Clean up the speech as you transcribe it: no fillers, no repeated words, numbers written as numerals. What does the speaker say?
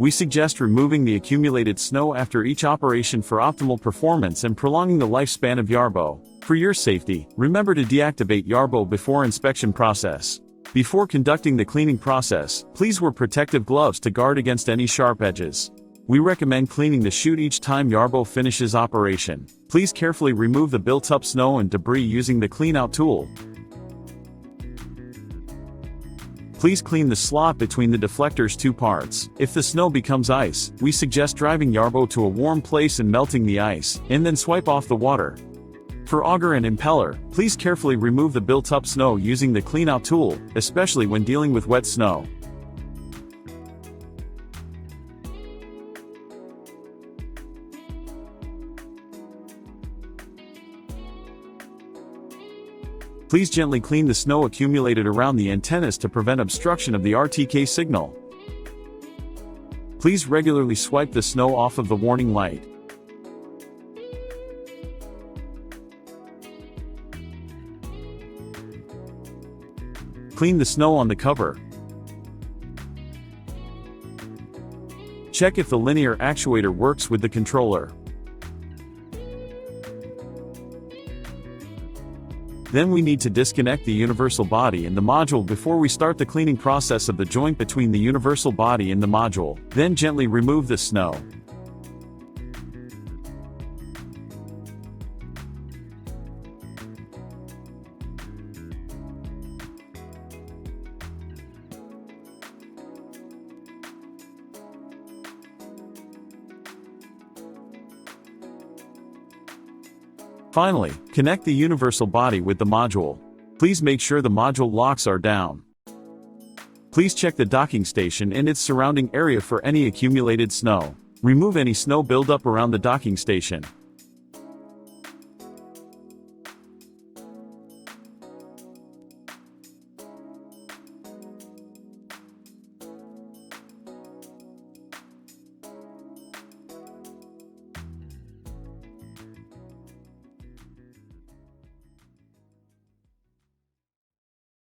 We suggest removing the accumulated snow after each operation for optimal performance and prolonging the lifespan of Yarbo. For your safety, remember to deactivate Yarbo before inspection process. Before conducting the cleaning process, please wear protective gloves to guard against any sharp edges. We recommend cleaning the chute each time Yarbo finishes operation. Please carefully remove the built-up snow and debris using the clean-out tool. Please clean the slot between the deflector's two parts. If the snow becomes ice, we suggest driving Yarbo to a warm place and melting the ice, and then swipe off the water. For auger and impeller, please carefully remove the built-up snow using the clean-out tool, especially when dealing with wet snow. Please gently clean the snow accumulated around the antennas to prevent obstruction of the RTK signal. Please regularly swipe the snow off of the warning light. Clean the snow on the cover. Check if the linear actuator works with the controller. Then we need to disconnect the universal body and the module before we start the cleaning process of the joint between the universal body and the module. Then gently remove the snow. Finally, connect the universal body with the module. Please make sure the module locks are down. Please check the docking station and its surrounding area for any accumulated snow. Remove any snow buildup around the docking station.